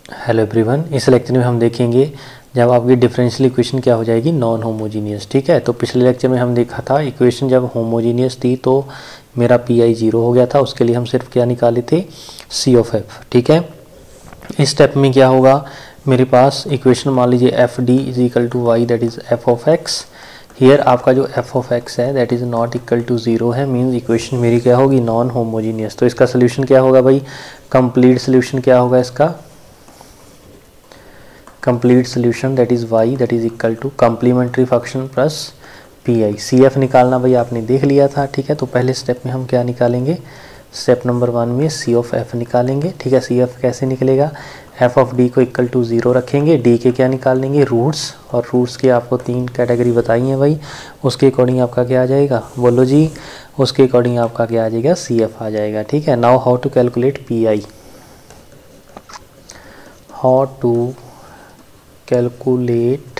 Hello everyone, इस lecture में हम देखेंगे जब आपकी डिफरेंशियल इक्वेशन क्या हो जाएगी, नॉन होमोजीनियस। ठीक है, तो पिछले लेक्चर में हम देखा था इक्वेशन जब होमोजीनियस थी तो मेरा पी आई 0 हो गया था। उसके लिए हम सिर्फ क्या निकाले थे, सी ऑफ एफ। ठीक है, इस स्टेप में क्या होगा, मेरे पास इक्वेशन मान लीजिए F D is equal to Y that is F of X. Here आपका जो एफ ऑफ एक्स है that is not equal to 0 है, मीन्स इक्वेशन मेरी क्या होगी, नॉन होमोजीनियस। तो इसका सोल्यूशन क्या होगा भाई, कंप्लीट सोल्यूशन क्या होगा इसका, complete solution that is y that is equal to complementary function plus P I. C F निकालना भाई आपने देख लिया था। ठीक है, तो पहले स्टेप में हम क्या निकालेंगे, स्टेप नंबर 1 में सी ऑफ एफ निकालेंगे। ठीक है, सी एफ कैसे निकलेगा, एफ ऑफ डी को इक्वल टू 0 रखेंगे, डी के क्या निकाल लेंगे, रूट्स, और रूट्स के आपको 3 कैटेगरी बताई हैं भाई, उसके अकॉर्डिंग आपका क्या आ जाएगा, बोलो जी, उसके अकॉर्डिंग आपका क्या आ जाएगा, सी एफ आ जाएगा। ठीक है, now how to calculate P I, how to calculate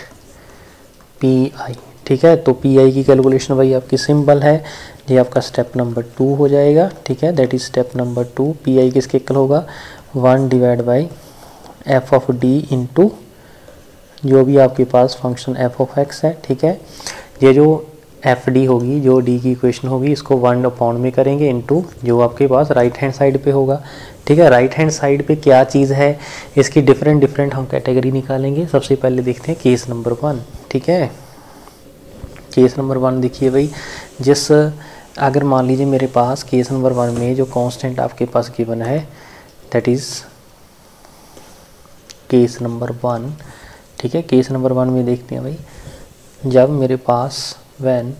P I. ठीक है, तो पी आई की कैलकुलेशन भाई आपकी सिंपल है, ये आपका स्टेप नंबर 2 हो जाएगा। ठीक है, that is step number 2। P I किसके इक्वल होगा, 1 divide by F of D into जो भी आपके पास फंक्शन एफ ऑफ एक्स है। ठीक है, ये जो एफ डी होगी, जो डी की इक्वेशन होगी, इसको 1 अपॉन में करेंगे इंटू जो आपके पास राइट हैंड साइड पे होगा। ठीक है, राइट हैंड साइड पे क्या चीज़ है, इसकी डिफरेंट हम कैटेगरी निकालेंगे। सबसे पहले देखते हैं केस नंबर 1। ठीक है, केस नंबर 1 देखिए भाई, जिस अगर मान लीजिए मेरे पास केस नंबर 1 में जो कांस्टेंट आपके पास गिवन है दैट इज़ केस नंबर 1। ठीक है, केस नंबर 1 में देखते हैं भाई, जब मेरे पास व्हेन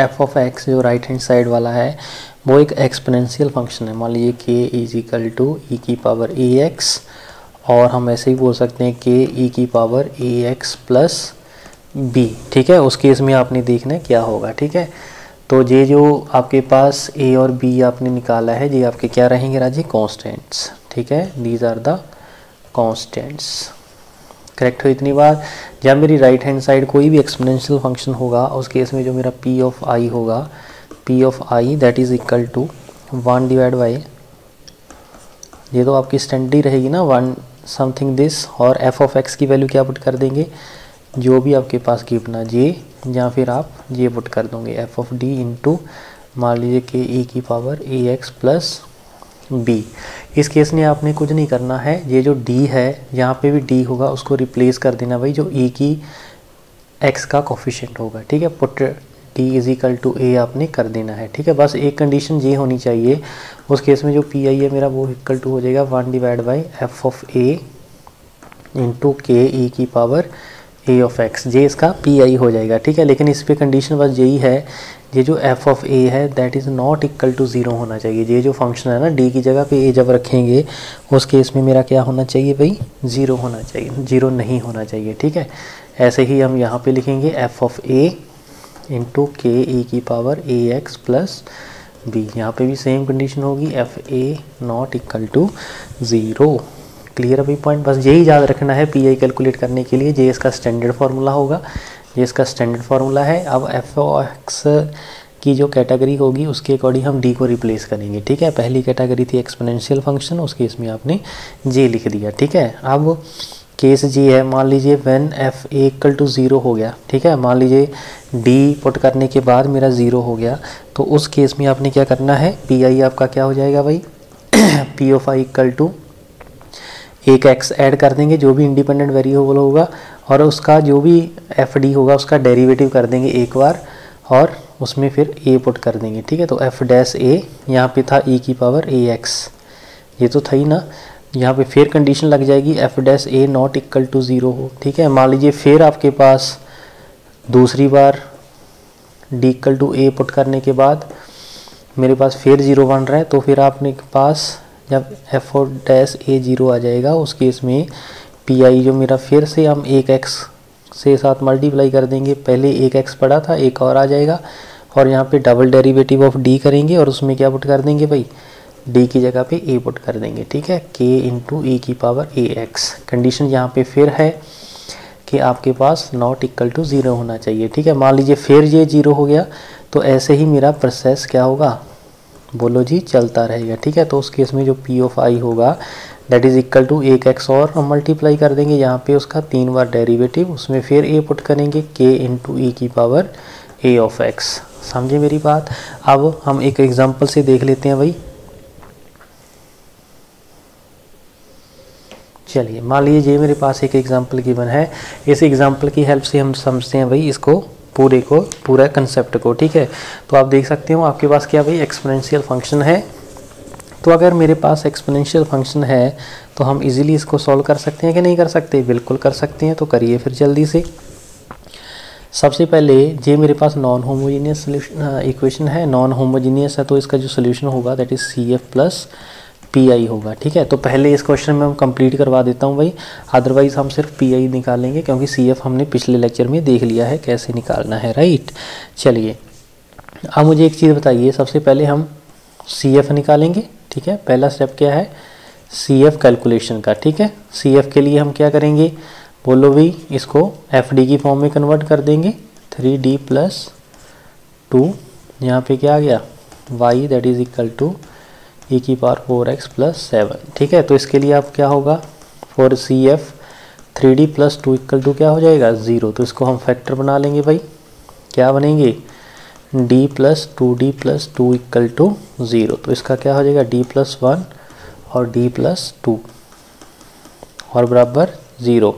एफ ऑफ एक्स जो राइट हैंड साइड वाला है वो एक एक्सपोनेंशियल फंक्शन है, मान लीजिए के इज इक्वल टू ई की पावर ए एक्स, और हम ऐसे ही बोल सकते हैं के ई की power A X plus B. ठीक है, उस केस में आपने देखना है क्या होगा। ठीक है, तो ये जो आपके पास ए और बी आपने निकाला है ये आपके क्या रहेंगे राजी, कॉन्स्टेंट्स। ठीक है, these are the constants. Correct हो इतनी बार। जब मेरी राइट हैंड साइड कोई भी एक्सपोनेंशियल फंक्शन होगा उस केस में जो मेरा पी ऑफ आई होगा, P of I that is equal to 1 divide by, ये तो आपकी स्टैंडर्ड रहेगी ना 1 समथिंग दिस, और एफ ऑफ एक्स की वैल्यू क्या पुट कर देंगे, जो भी आपके पास गिवना जे, या फिर आप ये पुट कर दोगे एफ ऑफ डी इंटू मान लीजिए के ई की power A X plus B. इस केस में आपने कुछ नहीं करना है, ये जो डी है यहाँ पे भी डी होगा उसको रिप्लेस कर देना भाई जो ई की एक्स का कोफिशिएंट होगा। ठीक है, put D is equal to A आपने कर देना है। ठीक है, बस एक कंडीशन ये होनी चाहिए, उस केस में जो पी आई है मेरा वो इक्वल टू हो जाएगा 1 divide by F of A into के ई की पावर ए ऑफ एक्स, जे इसका पी आई हो जाएगा। ठीक है, लेकिन इस पर कंडीशन बस यही है, ये जो एफ ऑफ ए है that is not equal to 0 होना चाहिए। ये जो फंक्शन है ना डी की जगह पे ए जब रखेंगे उस केस में मेरा क्या होना चाहिए भाई, 0 होना चाहिए, 0 नहीं होना चाहिए। ठीक है, ऐसे ही हम यहाँ पे लिखेंगे एफ ऑफ ए इंटू के ई की power A X plus B, यहाँ पे भी सेम कंडीशन होगी, F A not equal to 0। Clear अभी पॉइंट, बस यही याद रखना है पी आई कैलकुलेट करने के लिए। ये इसका स्टैंडर्ड फार्मूला होगा, ये इसका स्टैंडर्ड फार्मूला है। अब एफ ओ एक्स की जो कैटेगरी होगी उसके अकॉर्डिंग हम डी को रिप्लेस करेंगे। ठीक है, पहली कैटेगरी थी एक्सपोनेंशियल फंक्शन, उस केस में आपने जे लिख दिया। ठीक है, अब केस जी है, मान लीजिए when F A equal to 0 हो गया। ठीक है, मान लीजिए डी पुट करने के बाद मेरा 0 हो गया, तो उस केस में आपने क्या करना है, पी आई आपका क्या हो जाएगा भाई P of I equal to एक एक्स ऐड कर देंगे जो भी इंडिपेंडेंट वेरिएबल होगा, और उसका जो भी एफ डी होगा उसका डेरिवेटिव कर देंगे एक बार, और उसमें फिर ए पुट कर देंगे। ठीक है, तो एफ डैश ए यहाँ पे था ई की पावर ए एक्स, ये तो था ही ना, यहाँ पे फिर कंडीशन लग जाएगी F dash A not equal to 0 हो। ठीक है, मान लीजिए फिर आपके पास दूसरी बार D equal to A put करने के बाद मेरे पास फिर 0 बन रहा है, तो फिर आपने के पास जब एफ ओ डैश ए 0 आ जाएगा उस केस में पी आई जो मेरा फिर से हम एक एक्स से साथ मल्टीप्लाई कर देंगे, पहले एक एक्स पड़ा था एक और आ जाएगा, और यहाँ पे डबल डेरिवेटिव ऑफ डी करेंगे और उसमें क्या पुट कर देंगे भाई, डी की जगह पे ए पुट कर देंगे। ठीक है, के इंटू ई की पावर ए एक्स। कंडीशन यहाँ पे फिर है कि आपके पास नॉट इक्वल टू 0 होना चाहिए। ठीक है, मान लीजिए फिर ये 0 हो गया, तो ऐसे ही मेरा प्रोसेस क्या होगा, बोलो जी चलता रहेगा। ठीक है, तो उस केस में जो पी ऑफ आई होगा दैट इज़ इक्वल टू एक एक्स और हम मल्टीप्लाई कर देंगे यहाँ पे उसका 3 बार डेरिवेटिव, उसमें फिर ए पुट करेंगे के इंटू ई की पावर ए ऑफ एक्स। समझे मेरी बात। अब हम एक एग्जांपल से देख लेते हैं भाई। चलिए मान लीजिए ये मेरे पास एक एग्जांपल गिवन है, इस एग्जांपल की हेल्प से हम समझते हैं भाई इसको पूरा कंसेप्ट को। ठीक है, तो आप देख सकते हो आपके पास क्या भाई एक्सपोनेंशियल फंक्शन है। तो अगर मेरे पास एक्सपोनेंशियल फंक्शन है तो हम इजीली इसको सॉल्व कर सकते हैं कि नहीं कर सकते? बिल्कुल कर सकते हैं। तो करिए फिर जल्दी से। सबसे पहले ये मेरे पास नॉन होमोजीनियस इक्वेशन है, नॉन होमोजीनियस है तो इसका जो सोल्यूशन होगा that is C F plus P I होगा। ठीक है, तो पहले इस क्वेश्चन में हम कंप्लीट करवा देता हूँ भाई, अदरवाइज हम सिर्फ पी आई निकालेंगे क्योंकि सी एफ हमने पिछले लेक्चर में देख लिया है कैसे निकालना है। राइट, चलिए अब मुझे एक चीज़ बताइए। सबसे पहले हम सी एफ निकालेंगे। ठीक है, पहला स्टेप क्या है? सी एफ कैलकुलेशन का। ठीक है, सी एफ के लिए हम क्या करेंगे? बोलो भाई, इसको एफ डी की फॉर्म में कन्वर्ट कर देंगे। 3d प्लस 2 यहाँ पे क्या आ गया y that is equal to e की पावर 4x प्लस 7। ठीक है, तो इसके लिए आप क्या होगा for C F 3d plus 2 equal to क्या हो जाएगा 0। तो इसको हम फैक्टर बना लेंगे भाई, क्या बनेंगे d plus 2d plus 2 equal to 0। तो इसका क्या हो जाएगा d प्लस 1 और d प्लस 2 और बराबर 0।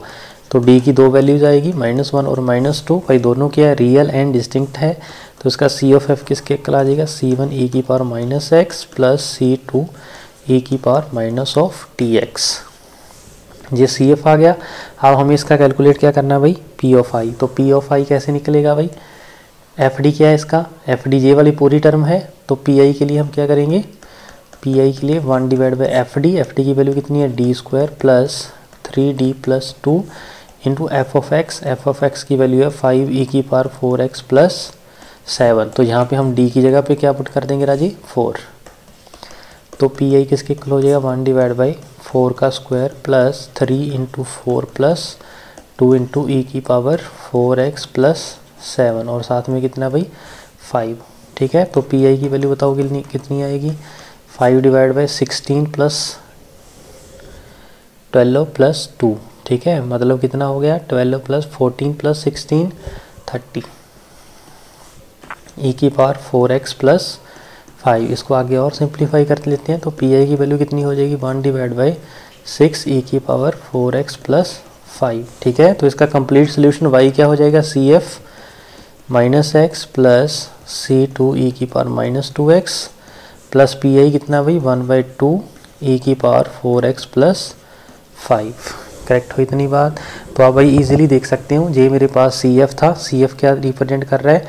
तो d की दो वैल्यूज आएगी -1 और -2। भाई दोनों क्या है रियल एंड डिस्टिंक्ट है, तो इसका सी ऑफ एफ किसके इक्वल आ जाएगा c1 e की power -x plus c2 e की पावर माइनस ऑफ tx। ये सी एफ आ गया। अब हमें इसका कैलकुलेट क्या करना है भाई पी ऑफ आई। तो पी ऑफ आई कैसे निकलेगा भाई? एफ डी क्या है इसका? एफ डी ये वाली पूरी टर्म है, तो पी आई के लिए हम क्या करेंगे? पी आई के लिए 1 डिवाइड बाई एफ डी की वैल्यू कितनी है d square plus 3d plus 2 into F of X की वैल्यू है 5 e की पावर 4x प्लस 7। तो यहाँ पे हम d की जगह पे क्या पुट कर देंगे राजी 4। तो पी आई किसके इक्वल हो जाएगा 1 डिवाइड बाई 4 का square plus 3 into 4 plus 2 into ई की पावर 4x प्लस 7 और साथ में कितना भाई 5। ठीक है, तो पी आई की वैल्यू बताओ कितनी आएगी 5 डिवाइड बाई 16 प्लस 12 प्लस 2। ठीक है, मतलब कितना हो गया 12 प्लस 14 प्लस 16 30 ई की पावर 4x प्लस 5। इसको आगे और सिंप्लीफाई कर लेते हैं। तो पी आई की वैल्यू कितनी हो जाएगी 1 डिवाइड बाई 6 ई की पावर 4x प्लस 5। ठीक है, तो इसका कंप्लीट सोल्यूशन y क्या हो जाएगा C F minus X plus c2 E की power minus 2x plus P I कितना भाई 1/2 ई की पावर 4x प्लस 5। करेक्ट हो इतनी बात? तो आप भाई इजीली देख सकते हो ये मेरे पास सी एफ था। सी एफ क्या रिप्रेजेंट कर रहा है?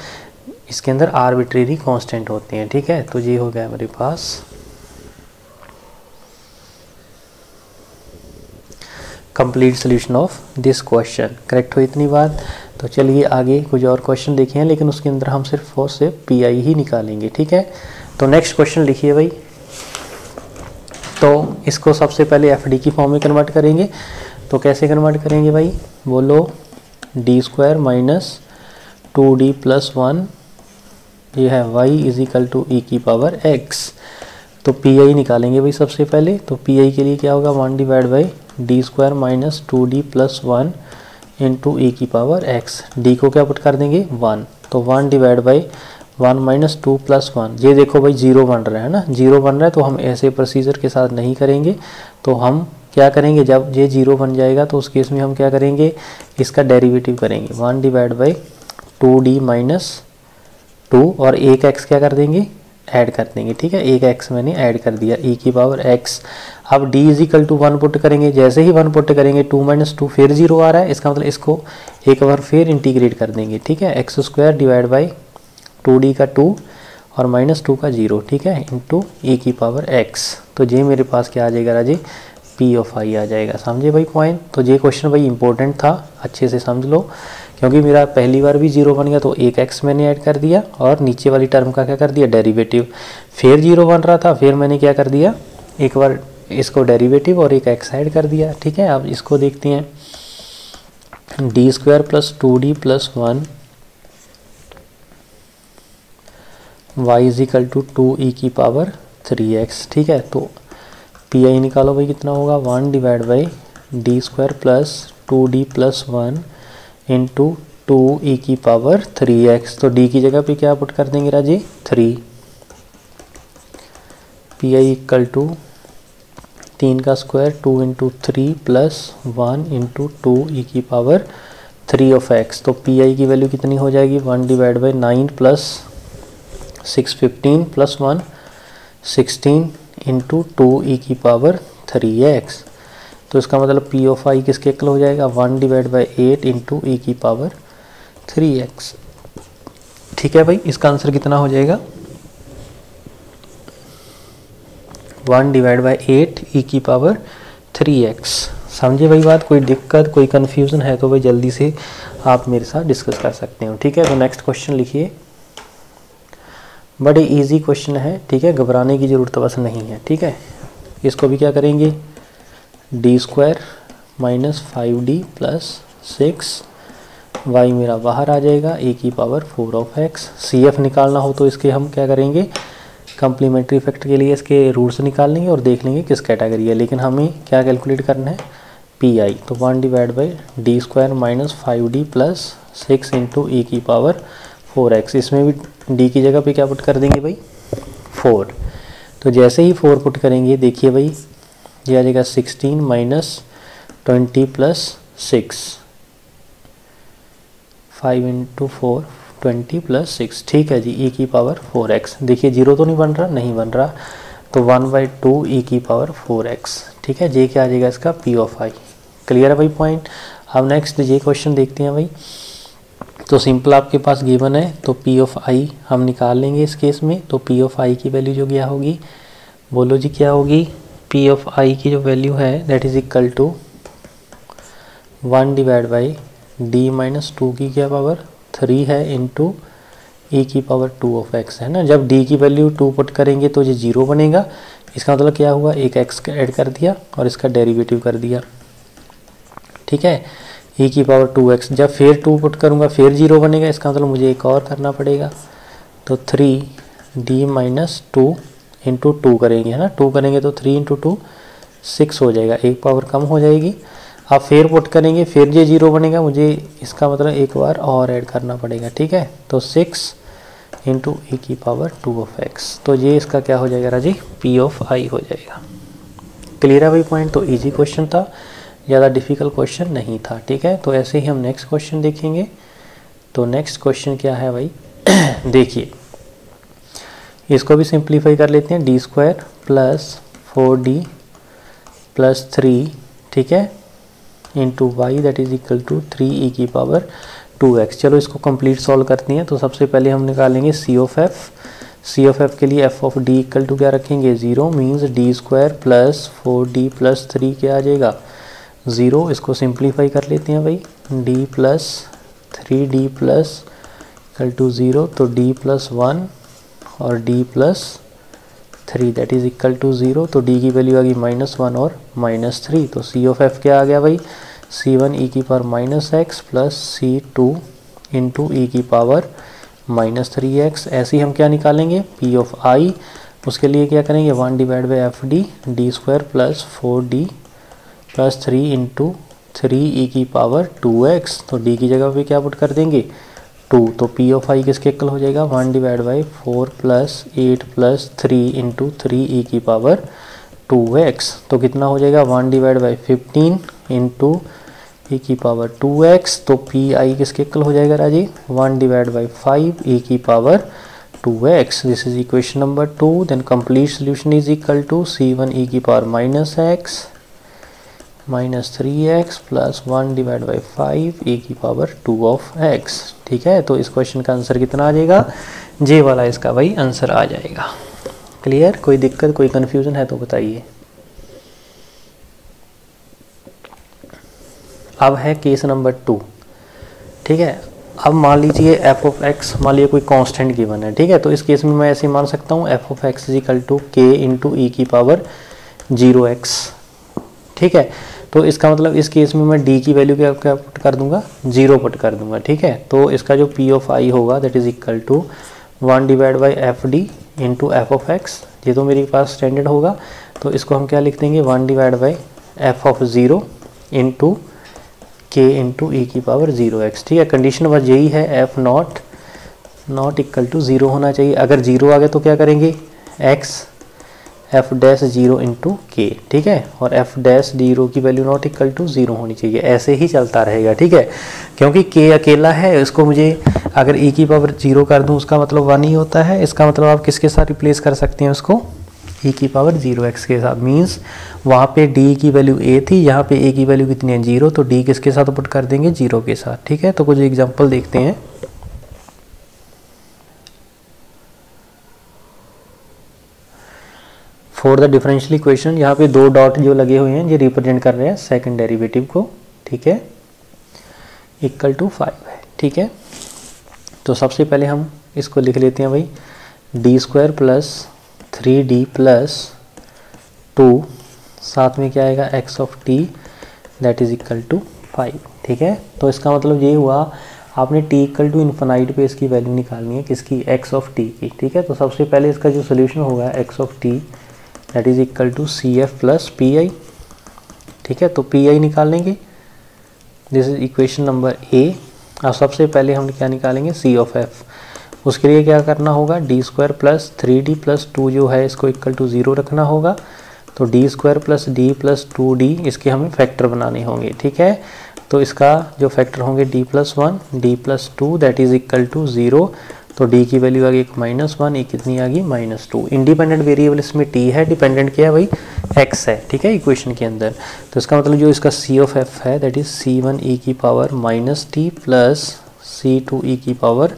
इसके अंदर आर्बिट्रेरी कांस्टेंट होते हैं। ठीक है, तो ये हो गया मेरे पास complete solution of this question. Correct हो इतनी बात? तो चलिए आगे कुछ और क्वेश्चन देखे हैं, लेकिन उसके अंदर हम सिर्फ और सिर्फ पी आई ही निकालेंगे। ठीक है, तो नेक्स्ट क्वेश्चन लिखिए भाई। तो इसको सबसे पहले एफ डी की फॉर्म में कन्वर्ट करेंगे। तो कैसे कन्वर्ट करेंगे भाई? बोलो D square minus 2d plus 1 ये है y is equal to e की पावर x। तो पी आई निकालेंगे भाई सबसे पहले। तो पी आई के लिए क्या होगा 1 divide by D square minus 2d plus 1 into ई की पावर x। d को क्या पुट कर देंगे 1। तो 1 डिवाइड बाई 1 माइनस 2 प्लस 1। ये देखो भाई 0 बन रहा है ना, 0 बन रहा है तो हम ऐसे प्रोसीजर के साथ नहीं करेंगे। तो हम क्या करेंगे जब ये 0 बन जाएगा तो उस केस में हम क्या करेंगे इसका डेरिवेटिव करेंगे 1 डिवाइड बाई 2d माइनस 2 और एक x क्या कर देंगे ऐड कर देंगे। ठीक है, एक x मैंने ऐड कर दिया ई की पावर x। अब d is equal to 1 put करेंगे। जैसे ही 1 पुट करेंगे 2 माइनस 2 फिर 0 आ रहा है, इसका मतलब इसको एक बार फिर इंटीग्रेट कर देंगे। ठीक है, x square divide by 2d का 2 और माइनस 2 का 0। ठीक है, इंटू ई की पावर x। तो ये मेरे पास क्या आ जाएगा राजी पी ऑफ आई आ जाएगा। समझे भाई पॉइंट? तो ये क्वेश्चन भाई इंपॉर्टेंट था, अच्छे से समझ लो, क्योंकि मेरा पहली बार भी 0 बन गया तो एक x मैंने ऐड कर दिया और नीचे वाली टर्म का क्या कर दिया डेरिवेटिव। फिर 0 बन रहा था, फिर मैंने क्या कर दिया एक बार इसको डेरिवेटिव और एक x ऐड कर दिया। ठीक है, अब इसको देखते हैं D square plus 2d plus 1 y is equal to 2e की पावर 3x। ठीक है, तो पी आई निकालो भाई, कितना होगा 1 divide by D square plus 2d plus 1 into 2e की पावर 3x। तो d की जगह पे क्या पुट कर देंगे राजी 3। पी आई इक्वल टू 3 का square 2 into 3 plus 1 into 2e की पावर 3 ऑफ x। तो पी आई की वैल्यू कितनी हो जाएगी 1 divide by 9 plus 6 15 plus 1 16 into 2e की पावर 3x। तो इसका मतलब पी ऑफ आई किसके इक्वल हो जाएगा 1 डिवाइड बाई 8 इंटू ई की पावर 3x। ठीक है भाई, इसका आंसर कितना हो जाएगा 1 डिवाइड बाई 8 ई की पावर 3x। समझे भाई बात? कोई दिक्कत कोई कन्फ्यूज़न है तो भाई जल्दी से आप मेरे साथ डिस्कस कर सकते हो। ठीक है, तो नेक्स्ट क्वेश्चन लिखिए। बड़े इजी क्वेश्चन है, ठीक है, घबराने की ज़रूरत बस नहीं है। ठीक है, इसको भी क्या करेंगे D square minus 5d plus 6y मेरा बाहर आ जाएगा ए की power 4 of x। C F निकालना हो तो इसके हम क्या करेंगे कम्प्लीमेंट्री इफेक्ट के लिए इसके रूट्स निकाल लेंगे और देख लेंगे किस कैटेगरी है, लेकिन हमें क्या कैलकुलेट करना है पी आई। तो 1 divide by D square minus 5d plus 6 into ई की पावर 4x। इसमें भी d की जगह पे क्या पुट कर देंगे भाई 4। तो जैसे ही 4 पुट करेंगे देखिए भाई ये आ जाएगा 16 माइनस 20 प्लस 6 5 इंटू 4 20 प्लस 6। ठीक है जी, e की पावर 4x। देखिए जीरो तो नहीं बन रहा, नहीं बन रहा, तो 1/2 e की पावर 4x। ठीक है, जे क्या आ जाएगा इसका p ऑफ i। क्लियर है भाई पॉइंट? अब नेक्स्ट ये क्वेश्चन देखते हैं भाई। तो सिंपल आपके पास गिवन है तो p ऑफ i हम निकाल लेंगे इस केस में। तो p ऑफ i की वैल्यू जो क्या होगी बोलो जी क्या होगी p ऑफ i की जो वैल्यू है that is equal to 1 divide by d minus 2 की क्या पावर 3 है इंटू e की पावर 2 ऑफ x है ना। जब d की वैल्यू 2 पुट करेंगे तो ये 0 बनेगा। इसका मतलब क्या हुआ एक x ऐड कर दिया और इसका डेरिवेटिव कर दिया। ठीक है, e की पावर 2x जब फिर 2 पुट करूँगा फिर 0 बनेगा। इसका मतलब मुझे एक और करना पड़ेगा। तो 3d माइनस 2 इंटू 2 करेंगे है ना। 2 करेंगे तो 3 इंटू 2 6 हो जाएगा, एक पावर कम हो जाएगी। आप फिर पुट करेंगे फिर ये 0 बनेगा, मुझे इसका मतलब एक बार और ऐड करना पड़ेगा। ठीक है, तो 6 इंटू ई की पावर 2 ऑफ x। तो ये इसका क्या हो जाएगा राजी p ऑफ i हो जाएगा। क्लियर है भाई पॉइंट? तो इजी क्वेश्चन था, ज़्यादा डिफ़िकल्ट क्वेश्चन नहीं था। ठीक है, तो ऐसे ही हम नेक्स्ट क्वेश्चन देखेंगे। तो नेक्स्ट क्वेश्चन क्या है भाई देखिए, इसको भी सिंप्लीफाई कर लेते हैं। D square plus 4d plus 3 ठीक है into Y that is equal to 3e की पावर 2x। चलो इसको कंप्लीट सॉल्व करते हैं। तो सबसे पहले हम निकालेंगे सी ऑफ एफ के लिए f of d equal to क्या रखेंगे 0 means D square plus 4d plus 3 क्या आ जाएगा 0। इसको सिंप्लीफाई कर लेते हैं भाई d plus 3d plus equal to 0। तो d प्लस 1 और d plus 3 that is equal to 0। तो d की वैल्यू आ गई -1 और -3। तो सी ऑफ एफ क्या आ गया भाई c1 e की power -x plus c2 into ई की पावर -3x। ऐसे ही हम क्या निकालेंगे p ऑफ i। उसके लिए क्या करेंगे 1 divide by F D square plus 4d plus 3 into 3e की पावर 2x। तो d की जगह पे क्या पुट कर देंगे 2। तो p ऑफ i किसके इक्वल हो जाएगा 1 divide by 4 plus 8 plus 3 into 3e की पावर 2x। तो कितना हो जाएगा 1 डिवाइड बाई 15 इंटू e की पावर 2x। तो पी आई किसके इक्वल हो जाएगा राजी 1 डिवाइड बाई 5 e की power 2x। This is equation number 2। Then complete solution is equal to c1 e की power -x minus 3x plus 1 divide by 5 e की power 2 of x। ठीक है, तो इस क्वेश्चन का आंसर कितना आ जाएगा जे वाला इसका भाई आंसर आ जाएगा। क्लियर? कोई दिक्कत कोई कंफ्यूजन है तो बताइए। अब है केस नंबर 2। ठीक है, अब मान लीजिए f ऑफ x मान लीजिए कोई कांस्टेंट गिवन है। ठीक है, तो इस केस में मैं ऐसे मान सकता हूँ f of x is equal to k into ई की पावर 0x। ठीक है, तो इसका मतलब इस केस में मैं d की वैल्यू क्या पुट कर दूंगा 0 पुट कर दूंगा। ठीक है, तो इसका जो p ऑफ i होगा that is equal to 1 divide by F D into F of X, ये तो मेरे पास स्टैंडर्ड होगा, तो इसको हम क्या लिख देंगे 1 divide by F of 0 into के इंटू ई की पावर 0x। ठीक है, कंडीशन बस यही है, एफ नॉट इक्वल टू 0 होना चाहिए। अगर 0 आ गया तो क्या करेंगे, x एफ डैश 0 इंटू के। ठीक है, और एफ डैश 0 की वैल्यू नॉट इक्वल टू 0 होनी चाहिए, ऐसे ही चलता रहेगा। ठीक है, क्योंकि के अकेला है, इसको मुझे अगर e की पावर 0 कर दूं उसका मतलब 1 ही होता है। इसका मतलब आप किसके साथ रिप्लेस कर सकते हैं उसको, e की पावर 0x के साथ। मीन्स वहाँ पे d की वैल्यू a थी, यहाँ पे a की वैल्यू कितनी है 0, तो d किसके साथ पुट कर देंगे 0 के साथ। ठीक है, तो कुछ एग्जाम्पल देखते हैं। फॉर द डिफरेंशियल इक्वेशन, यहाँ पे 2 डॉट जो लगे हुए हैं ये रिप्रेजेंट कर रहे हैं सेकंड डेरिवेटिव को। ठीक है, इक्वल टू 5 है। ठीक है, तो सबसे पहले हम इसको लिख लेते हैं भाई, D square plus 3d plus 2, साथ में क्या आएगा x of t that is equal to 5। ठीक है, तो इसका मतलब ये हुआ आपने t इक्वल टू इन्फिनाइट पे इसकी वैल्यू निकालनी है, किसकी, x ऑफ t की। ठीक है, तो सबसे पहले इसका जो सोल्यूशन होगा x of t that is equal to C F plus P I. ठीक है, तो पी आई निकाल लेंगे, this is equation number A. और सबसे पहले हम क्या निकालेंगे, सी ऑफ एफ। उसके लिए क्या करना होगा, D square plus 3d plus 2 जो है इसको इक्वल टू 0 रखना होगा, तो D square plus D plus 2d इसके हमें फैक्टर बनाने होंगे। ठीक है, तो इसका जो फैक्टर होंगे d plus 1 d plus 2 that is equal to 0, तो d की वैल्यू आ गई -1, ये कितनी आ गई -2। इंडिपेंडेंट वेरिएबल इसमें t है, डिपेंडेंट क्या है भाई, x है। ठीक है, इक्वेशन के अंदर, तो इसका मतलब जो इसका c ऑफ f है दैट इज c1 e की power -t plus c2 e की पावर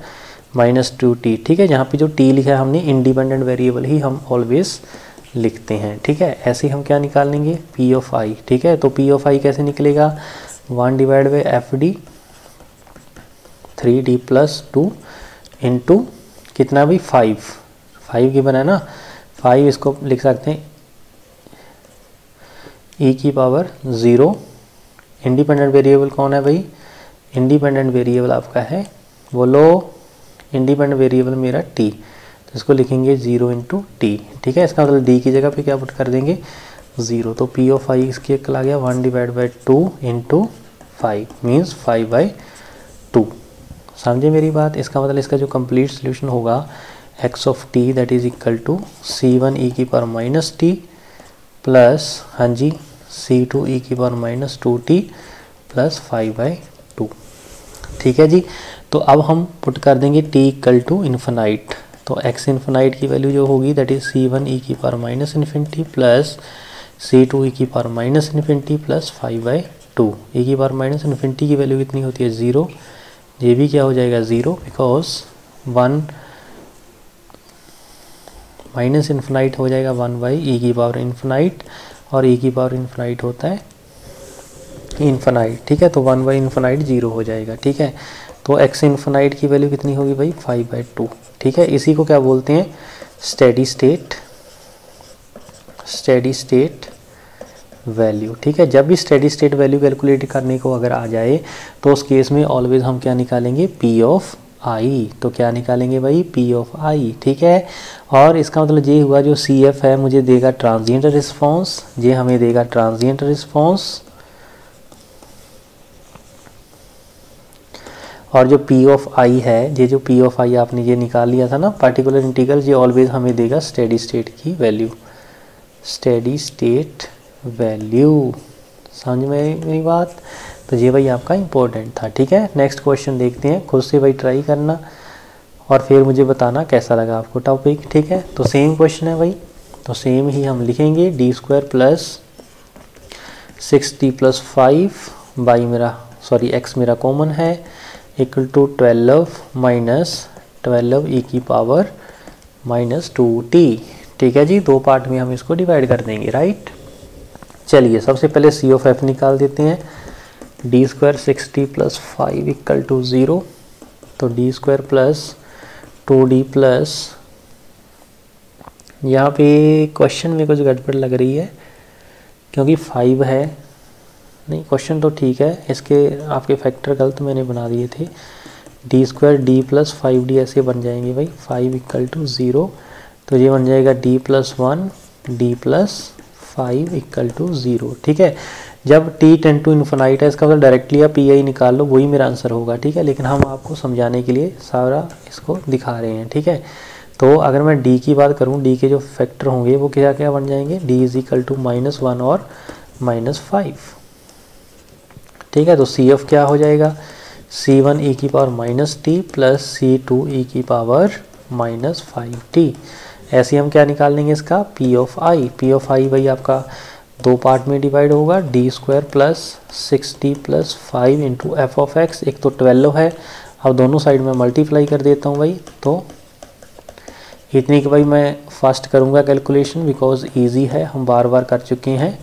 -2t। ठीक है, यहाँ पे जो t लिखा है हमने इंडिपेंडेंट वेरिएबल ही हम ऑलवेज लिखते हैं। ठीक है, ऐसे हम क्या निकाल लेंगे, p ऑफ i। ठीक है, तो p ऑफ i कैसे निकलेगा, 1 divide by F D 3d plus 2 into कितना भी 5 की बना ना 5, इसको लिख सकते हैं e की पावर 0। इंडिपेंडेंट वेरिएबल कौन है भाई, इंडिपेंडेंट वेरिएबल आपका है, बोलो इंडिपेंडेंट वेरिएबल मेरा t, तो इसको लिखेंगे 0 इंटू टी। ठीक है, इसका मतलब d की जगह पे क्या पुट कर देंगे 0, तो p ऑफ i इसके कल आ गया 1 डिवाइड बाई 2 इंटू 5 मीन्स 5/2। समझे मेरी बात, इसका मतलब इसका जो कंप्लीट सोल्यूशन होगा x of t that is equal to c1 e की पावर -t प्लस हाँ जी c2 e की पावर -2t प्लस 5/2। ठीक है जी, तो अब हम पुट कर देंगे t इक्वल टू इन्फिनाइट, तो x इन्फिनाइट की वैल्यू जो होगी दैट इज c1 e की पावर -∞ प्लस c2 e की पावर -∞ प्लस 5/2। e की पावर -∞ की वैल्यू कितनी होती है 0, ये भी क्या हो जाएगा 0, बिकॉज 1 माइनस इन्फिनाइट हो जाएगा 1/e की पावर इन्फिनाइट, और e की पावर इन्फिनाइट होता है इन्फिनाइट। ठीक है, तो 1/∞ 0 हो जाएगा। ठीक है, तो x इन्फिनाइट की वैल्यू कितनी होगी भाई 5/2। ठीक है, इसी को क्या बोलते हैं, स्टेडी स्टेट वैल्यू। ठीक है, जब भी स्टेडी स्टेट वैल्यू कैलकुलेट करने को अगर आ जाए तो उस केस में ऑलवेज हम क्या निकालेंगे, p ऑफ i। तो क्या निकालेंगे भाई, p ऑफ i। ठीक है, और इसका मतलब ये हुआ जो सी एफ है मुझे देगा ट्रांजिएंट रिस्पॉन्स, ये हमें देगा ट्रांजिएंट रिस्पॉन्स, और जो p ऑफ i है, ये जो p ऑफ i आपने ये निकाल लिया था ना पार्टिकुलर इंटीग्रल, ये ऑलवेज हमें देगा स्टेडी स्टेट की वैल्यू, स्टेडी स्टेट वैल्यू। समझ में मेरी बात, तो ये भाई आपका इम्पोर्टेंट था। ठीक है, नेक्स्ट क्वेश्चन देखते हैं, खुद से भाई ट्राई करना और फिर मुझे बताना कैसा लगा आपको टॉपिक। ठीक है, तो सेम क्वेश्चन है भाई, तो सेम ही हम लिखेंगे D square plus 6t plus 5 by मेरा x मेरा कॉमन है इक्वल टू 12 माइनस 12 e की पावर -2t। ठीक है जी, 2 पार्ट में हम इसको डिवाइड कर देंगे, राइट। चलिए सबसे पहले सी ऑफ एफ निकाल देते हैं, D square 6t plus 5 equal to 0, तो D square plus 2d plus, यहाँ पे क्वेश्चन में कुछ गड़बड़ लग रही है क्योंकि 5 है, नहीं क्वेश्चन तो ठीक है, इसके आपके फैक्टर गलत मैंने बना दिए थे, D square D plus 5d ऐसे बन जाएंगे भाई, 5 इक्वल टू 0, तो ये बन जाएगा d plus 1 D plus 5 equal to 0। ठीक है, जब t टेंड टू इन्फिनाइट है इसका मतलब डायरेक्टली आप पी निकाल लो, वही मेरा आंसर होगा। ठीक है, लेकिन हम आपको समझाने के लिए सारा इसको दिखा रहे हैं। ठीक है, तो अगर मैं d की बात करूं, d के जो फैक्टर होंगे वो क्या क्या बन जाएंगे, d इज इक्वल टू -1 और -5। ठीक है, तो CF क्या हो जाएगा, C1 e की power -t plus C2 e की पावर -5t। ऐसे हम क्या निकाल लेंगे इसका P ऑफ i भाई आपका दो पार्ट में डिवाइड होगा, D square plus 6t plus 5 into F of x, एक तो 12 है, अब दोनों साइड में मल्टीप्लाई कर देता हूँ भाई, तो इतनी कि भाई मैं फर्स्ट करूँगा कैलकुलेशन बिकॉज इजी है, हम बार बार कर चुके हैं।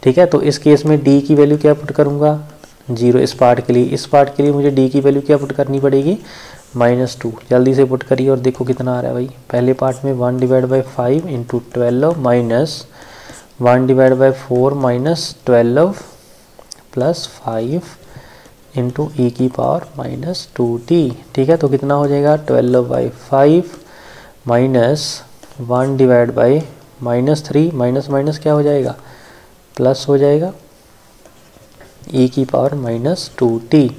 ठीक है, तो इस केस में d की वैल्यू क्या पुट करूँगा, 0 इस पार्ट के लिए। इस पार्ट के लिए मुझे d की वैल्यू क्या पुट करनी पड़ेगी, -2। जल्दी से पुट करिए और देखो कितना आ रहा है भाई। पहले पार्ट में 1 divide by 5 into 12 minus 1 divide by 4 minus 12 plus 5 into ई की पावर -2t। ठीक है, तो कितना हो जाएगा 12/5 minus 1 divide by -3 minus minus क्या हो जाएगा, प्लस हो जाएगा e की पावर -2t।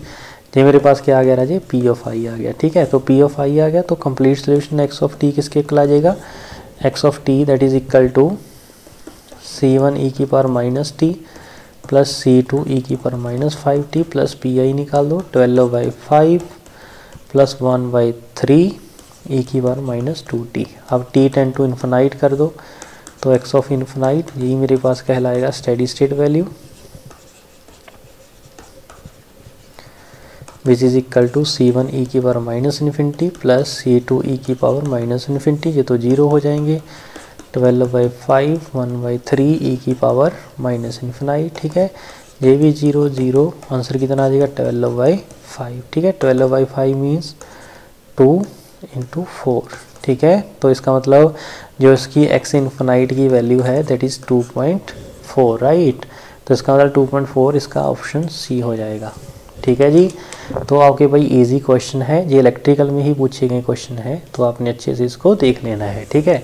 ये मेरे पास क्या आ गया राजे, p ऑफ i आ गया। ठीक है, तो p ऑफ i आ गया, तो complete solution x of t किसके इक्वल आ जाएगा, x of t that is equal to c1 e की power -t plus c2 e की पावर -5t प्लस pi निकाल दो 12/5 प्लस 1/3 e की पावर -2t। अब t टेंड टू इन्फिनाइट कर दो, तो x ऑफ इन्फिनाइट यही मेरे पास कहलाएगा steady state value, which is equal to c1 e की power -infinity plus c2 e की पावर -इन्फिनिटी, ये तो 0 हो जाएंगे, 12/5 1/3 e की पावर -इन्फिनाइट। ठीक है, ये भी 0 0, आंसर कितना आ जाएगा 12/5। ठीक है, 12/5 मीन्स 2 इंटू 4। ठीक है, तो इसका मतलब जो इसकी x इन्फिनाइट की वैल्यू है दैट इज़ 2.4 राइट, तो इसका मतलब 2.4 इसका ऑप्शन सी हो जाएगा। ठीक है जी, तो आपके भाई इजी क्वेश्चन है, ये इलेक्ट्रिकल में ही पूछे गए क्वेश्चन है, तो आपने अच्छे से इसको देख लेना है। ठीक है,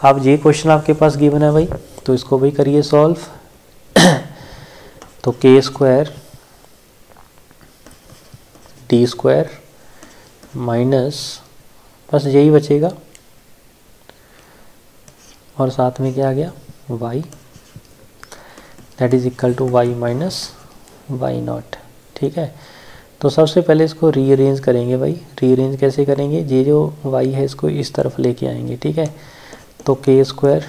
अब ये क्वेश्चन आपके पास गिवन है भाई, तो इसको भाई करिए सॉल्व। तो k square D square minus बस यही बचेगा और साथ में क्या आ गया y, that is equal to y minus Y naught. ठीक है, तो सबसे पहले इसको रीअरेंज करेंगे भाई। रीअरेंज कैसे करेंगे, ये जो y है इसको इस तरफ लेके आएंगे। ठीक है, तो k स्क्वायर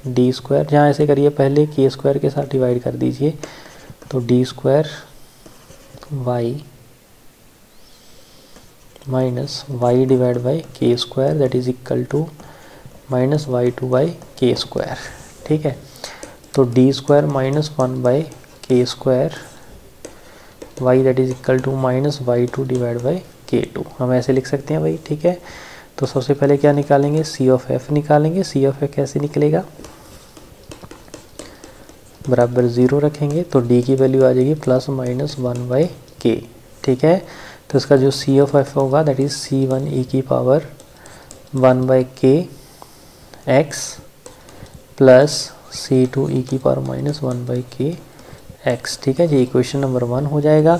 डी स्क्वायर, जहाँ ऐसे करिए पहले k स्क्वायर के साथ डिवाइड कर दीजिए, तो D square y minus Y divide by K square that is equal to -y2 by K square. ठीक है, तो D square -1 by K square y that is equal to -y2 divide by k2, हम ऐसे लिख सकते हैं भाई। ठीक है, तो सबसे पहले क्या निकालेंगे, c ऑफ f निकालेंगे। c ऑफ f कैसे निकलेगा, बराबर 0 रखेंगे, तो d की वैल्यू आ जाएगी +-1 बाई k। ठीक है, तो इसका जो c ऑफ f होगा दैट इज c1 e की power 1 by k x plus c2 e की पावर -1 बाई k x। ठीक है जी, इक्वेशन नंबर 1 हो जाएगा।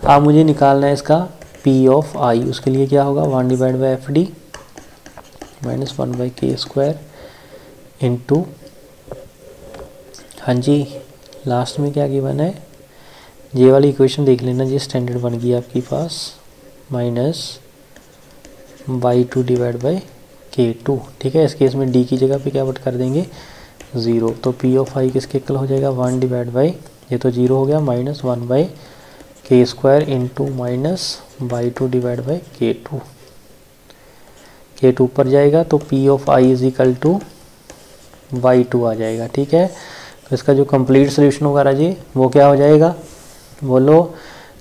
अब मुझे निकालना है इसका p ऑफ i, उसके लिए क्या होगा 1 divide by F D -1 by K square into, हाँ जी लास्ट में क्या गिवन है, ये वाली इक्वेशन देख लेना जी, स्टैंडर्ड बन गई आपके पास -y2 डिवाइड बाई k2। ठीक है, इस केस में d की जगह पे क्या पुट कर देंगे 0, तो p ऑफ i किसके इक्वल हो जाएगा 1 डिवाइड बाई, ये तो 0 हो गया, -1 by K square into -y2 divide by k2। k2 ऊपर जाएगा तो p of i is equal to y2 आ जाएगा। ठीक है, तो इसका जो कंप्लीट सोल्यूशन होगा राजी वो क्या हो जाएगा, बोलो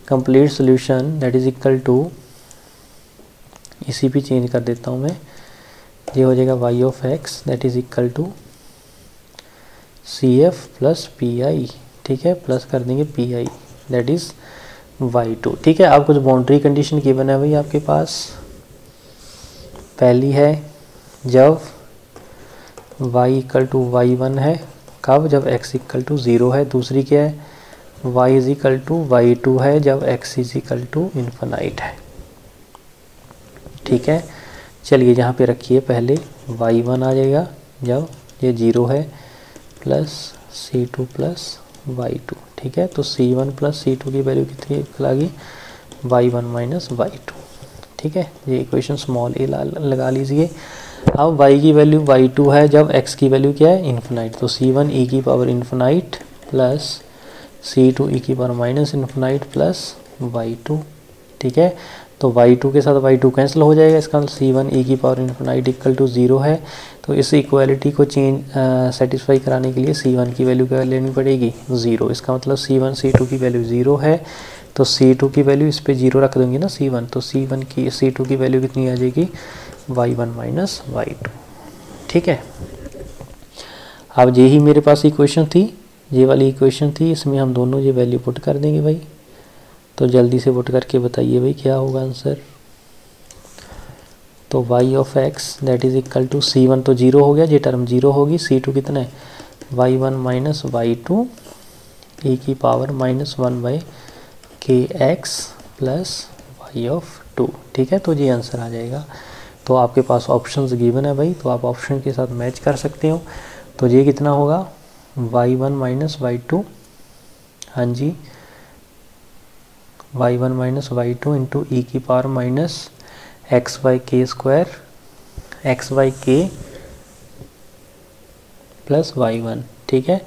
complete solution that is equal to, इसी पे चेंज कर देता हूँ मैं, ये हो जाएगा y of x that is equal to C F plus P I. ठीक है, प्लस कर देंगे P I that is y2। ठीक है, अब कुछ बाउंड्री कंडीशन गिवन है भाई आपके पास। पहली है जब y इक्वल टू y1 है, कब? जब x इक्वल टू 0 है। दूसरी क्या है? y is equal to y2 है जब x is equal to infinite है। ठीक है, चलिए यहाँ पे रखिए पहले y1 आ जाएगा जब ये 0 है, प्लस c2 प्लस y2। ठीक है, तो c1 प्लस c2 की वैल्यू कितनी आ गई? y1 minus y2। ठीक है, ये इक्वेशन स्मॉल ए लगा लीजिए। अब y की वैल्यू y2 है जब x की वैल्यू क्या है? इन्फिनाइट। तो c1 e की power infinite plus c2 e की power minus infinite plus y2। ठीक है, तो y2 के साथ y2 कैंसिल हो जाएगा, इसका मतलब c1 e की पावर इन्फिनाइट इक्वल टू 0 है। तो इस इक्वालिटी को सेटिस्फाई कराने के लिए c1 की वैल्यू क्या लेनी पड़ेगी? 0। इसका मतलब c1 c2 की वैल्यू 0 है, तो c2 की वैल्यू इस पे 0 रख दूंगी ना c1, तो c2 की वैल्यू कितनी आ जाएगी? y1 minus y2। ठीक है, अब यही मेरे पास इक्वेशन थी, ये वाली इक्वेशन थी, इसमें हम दोनों ये वैल्यू पुट कर देंगे भाई। तो जल्दी से पुट करके बताइए भाई क्या होगा आंसर। तो y of x that is equal to c1 तो 0 हो गया, ये टर्म 0 होगी, c2 कितना है? y1 माइनस y2 e की पावर माइनस 1 बाई के एक्स प्लस y ऑफ 2। ठीक है, तो ये आंसर आ जाएगा। तो आपके पास ऑप्शंस गिवन है भाई, तो आप ऑप्शन के साथ मैच कर सकते हो। तो ये कितना होगा? y1 माइनस y2, हाँ जी, y1 माइनस y2 इंटू ई की power minus x by K square, x by के प्लस y1। ठीक है,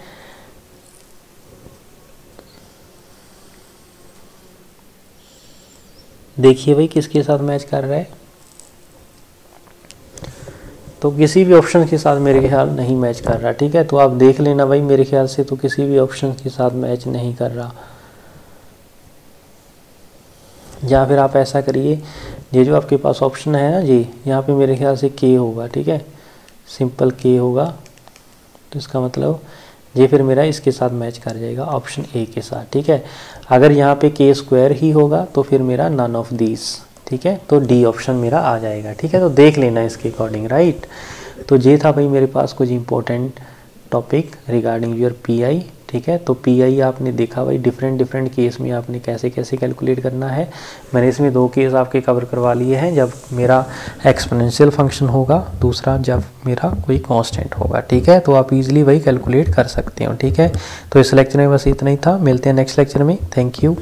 देखिए भाई किसके साथ मैच कर रहा है। तो किसी भी ऑप्शन के साथ मेरे ख्याल नहीं मैच कर रहा। ठीक है, तो आप देख लेना भाई, मेरे ख्याल से तो किसी भी ऑप्शन के साथ मैच नहीं कर रहा। या फिर आप ऐसा करिए, ये जो आपके पास ऑप्शन है ना जी, यहाँ पे मेरे ख्याल से के होगा। ठीक है, सिंपल के होगा, तो इसका मतलब ये फिर मेरा इसके साथ मैच कर जाएगा ऑप्शन ए के साथ। ठीक है, अगर यहाँ पे के स्क्वायर ही होगा तो फिर मेरा नन ऑफ दीज। ठीक है, तो डी ऑप्शन मेरा आ जाएगा। ठीक है, तो देख लेना इसके अकॉर्डिंग, राइट। तो ये था भाई मेरे पास कुछ important topic regarding your pi. ठीक है, तो पीआई आपने देखा भाई डिफरेंट केस में आपने कैसे कैसे कैलकुलेट करना है। मैंने इसमें 2 केस आपके कवर करवा लिए हैं, जब मेरा एक्सपोनेंशियल फंक्शन होगा, दूसरा जब मेरा कोई कांस्टेंट होगा। ठीक है, तो आप इजीली वही कैलकुलेट कर सकते हो। ठीक है, तो इस लेक्चर में बस इतना ही था, मिलते हैं नेक्स्ट लेक्चर में। Thank you.